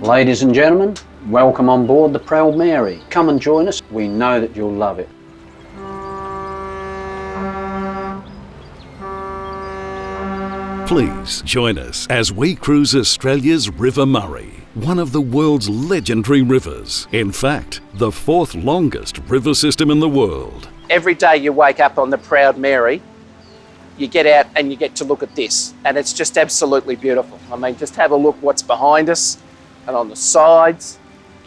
Ladies and gentlemen, welcome on board the Proud Mary. Come and join us. We know that you'll love it. Please join us as we cruise Australia's River Murray, one of the world's legendary rivers. In fact, the fourth longest river system in the world. Every day you wake up on the Proud Mary, you get out and you get to look at this, and it's just absolutely beautiful. I mean, just have a look what's behind us and on the sides,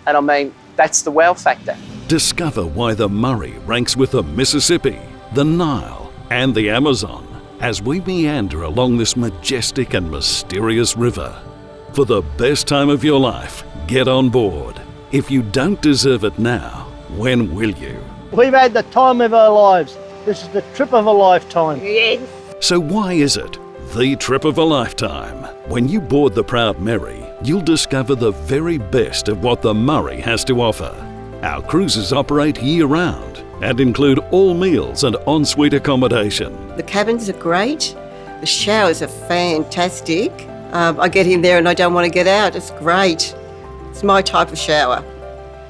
and I mean, that's the wow factor. Discover why the Murray ranks with the Mississippi, the Nile and the Amazon as we meander along this majestic and mysterious river. For the best time of your life, get on board. If you don't deserve it now, when will you? We've had the time of our lives. This is the trip of a lifetime. Yes. So why is it the trip of a lifetime? When you board the Proud Mary, you'll discover the very best of what the Murray has to offer. Our cruises operate year-round and include all meals and ensuite accommodation. The cabins are great. The showers are fantastic. I get in there and I don't want to get out. It's great. It's my type of shower.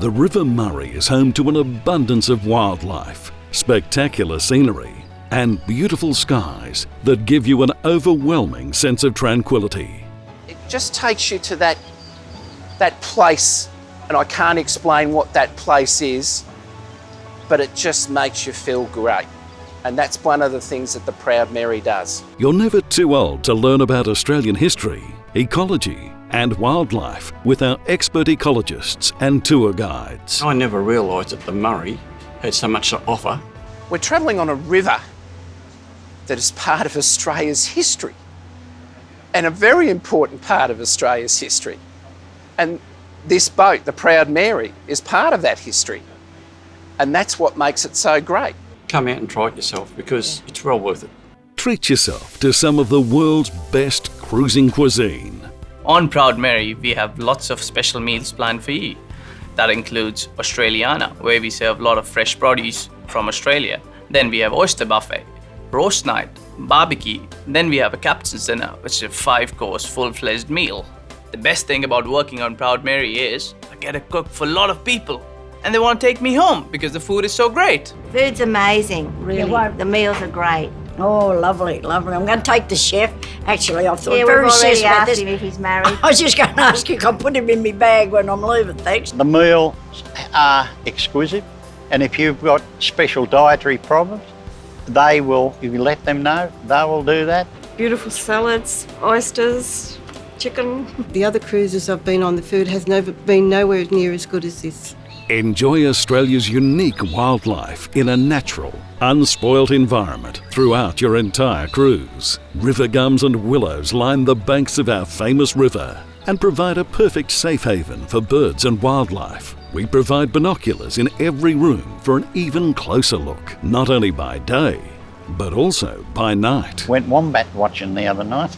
The River Murray is home to an abundance of wildlife, spectacular scenery, and beautiful skies that give you an overwhelming sense of tranquility. It just takes you to that place, and I can't explain what that place is, but it just makes you feel great. And that's one of the things that the Proud Mary does. You're never too old to learn about Australian history, ecology, and wildlife with our expert ecologists and tour guides. I never realised that the Murray had so much to offer. We're travelling on a river that is part of Australia's history, and a very important part of Australia's history. And this boat, the Proud Mary, is part of that history. And that's what makes it so great. Come out and try it yourself because it's well worth it. Treat yourself to some of the world's best cruising cuisine. On Proud Mary, we have lots of special meals planned for you. That includes Australiana, where we serve a lot of fresh produce from Australia. Then we have oyster buffet, roast night, barbecue. Then we have a captain's dinner, which is a 5-course full-fledged meal. The best thing about working on Proud Mary is I get to cook for a lot of people. And they want to take me home because the food is so great. Food's amazing, really. The meals are great. Oh, lovely, lovely. I'm going to take the chef. Actually, I thought Yeah, very we've already serious about asked this. him if he's married. I was just going to ask you, can I put him in my bag when I'm leaving, thanks. The meals are exquisite, and if you've got special dietary problems, they will, if you let them know, they will do that. Beautiful salads, oysters, chicken. The other cruises I've been on, the food has never been nowhere near as good as this. Enjoy Australia's unique wildlife in a natural, unspoilt environment throughout your entire cruise. River gums and willows line the banks of our famous river and provide a perfect safe haven for birds and wildlife. We provide binoculars in every room for an even closer look, not only by day, but also by night. Went wombat watching the other night.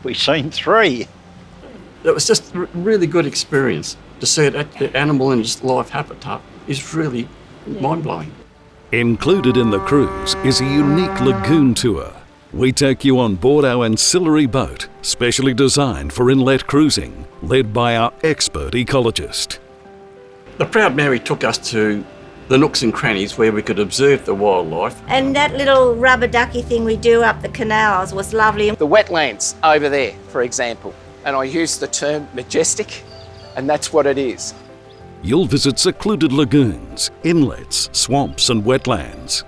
We seen 3. It was just a really good experience. To see the animal in its life habitat is really mind-blowing. Included in the cruise is a unique lagoon tour. We take you on board our ancillary boat, specially designed for inlet cruising, led by our expert ecologist. The Proud Mary took us to the nooks and crannies where we could observe the wildlife. And that little rubber ducky thing we do up the canals was lovely. The wetlands over there, for example, and I use the term majestic, and that's what it is. You'll visit secluded lagoons, inlets, swamps and wetlands,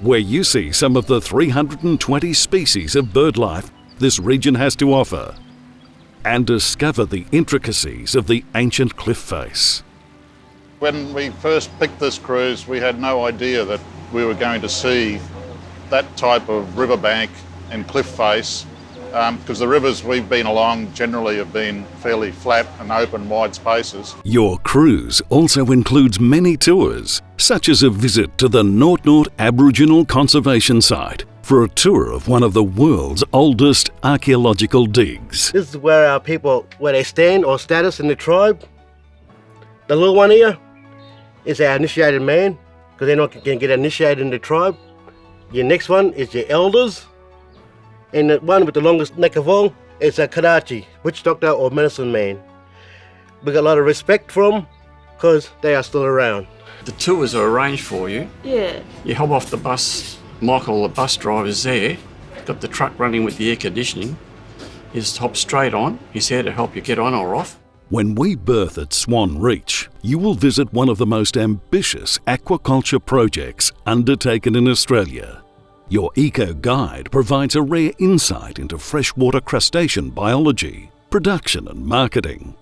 where you see some of the 320 species of birdlife this region has to offer, and discover the intricacies of the ancient cliff face. When we first picked this cruise, we had no idea that we were going to see that type of riverbank and cliff face, because the rivers we've been along generally have been fairly flat and open, wide spaces. Your cruise also includes many tours, such as a visit to the Nort Nort Aboriginal Conservation Site for a tour of one of the world's oldest archaeological digs. This is where our people, where they stand or status in the tribe. The little one here is our initiated man, because they're not going to get initiated in the tribe. Your next one is your elders. And the one with the longest neck of all is a Karachi, witch doctor or medicine man. We got a lot of respect for them because they are still around. The tours are arranged for you. Yeah. You hop off the bus. Michael, the bus driver's there. Got the truck running with the air conditioning. You just hop straight on. He's here to help you get on or off. When we berth at Swan Reach, you will visit one of the most ambitious aquaculture projects undertaken in Australia. Your Eco Guide provides a rare insight into freshwater crustacean biology, production and marketing.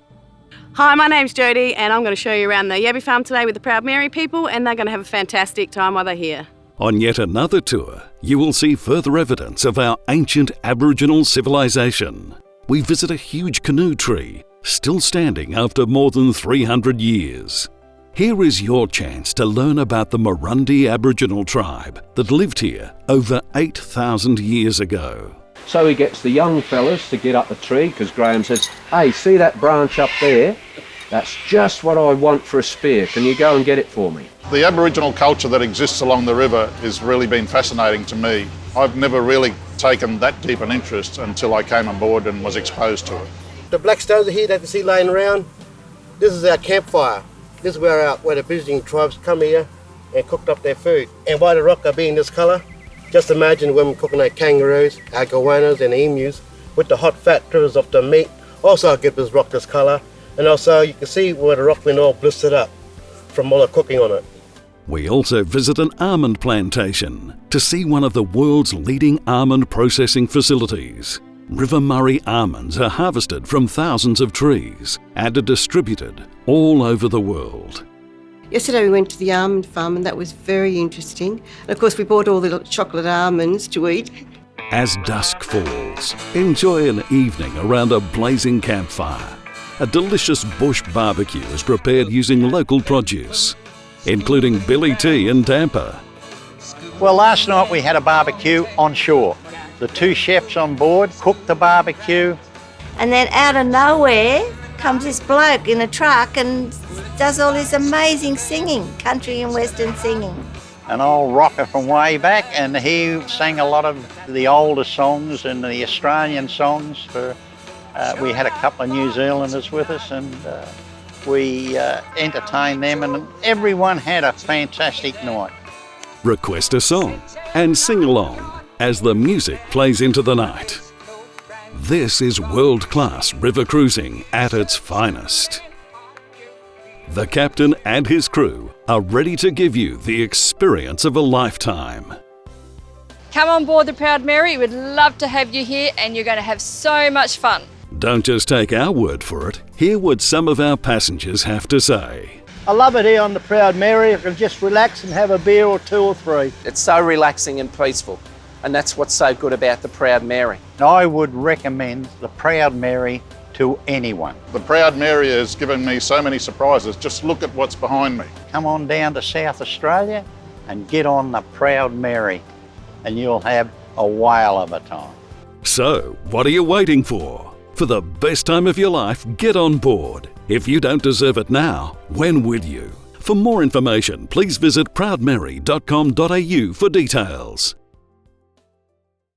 Hi, my name's Jodie and I'm going to show you around the Yabby Farm today with the Proud Mary people, and they're going to have a fantastic time while they're here. On yet another tour, you will see further evidence of our ancient Aboriginal civilization. We visit a huge canoe tree, still standing after more than 300 years. Here is your chance to learn about the Murundi Aboriginal tribe that lived here over 8,000 years ago. So he gets the young fellas to get up the tree because Graham says, hey, see that branch up there? That's just what I want for a spear. Can you go and get it for me? The Aboriginal culture that exists along the river has really been fascinating to me. I've never really taken that deep an interest until I came on board and was exposed to it. The black stones here that you see laying around, this is our campfire. This is where the visiting tribes come here and cooked up their food. And why the rock are being this colour, just imagine when we're cooking our kangaroos, our goannas and emus with the hot fat rivers of the meat. Also give this rock this colour. And also you can see where the rock been all blistered up from all the cooking on it. We also visit an almond plantation to see one of the world's leading almond processing facilities. River Murray almonds are harvested from thousands of trees and are distributed all over the world. Yesterday we went to the almond farm and that was very interesting. And of course we bought all the chocolate almonds to eat. As dusk falls, enjoy an evening around a blazing campfire. A delicious bush barbecue is prepared using local produce, including billy tea and damper. Well, last night we had a barbecue on shore. The two chefs on board cooked the barbecue. And then out of nowhere comes this bloke in a truck and does all this amazing singing, country and western singing. An old rocker from way back, and he sang a lot of the older songs and the Australian songs. We had a couple of New Zealanders with us, and we entertained them, and everyone had a fantastic night. Request a song and sing along as the music plays into the night. This is world-class river cruising at its finest. The captain and his crew are ready to give you the experience of a lifetime. Come on board the Proud Mary. We'd love to have you here and you're going to have so much fun. Don't just take our word for it. Hear what some of our passengers have to say. I love it here on the Proud Mary. I can just relax and have a beer or two or three. It's so relaxing and peaceful, and that's what's so good about the Proud Mary. I would recommend the Proud Mary to anyone. The Proud Mary has given me so many surprises. Just look at what's behind me. Come on down to South Australia and get on the Proud Mary and you'll have a whale of a time. So, what are you waiting for? For the best time of your life, get on board. If you don't deserve it now, when will you? For more information, please visit proudmary.com.au for details.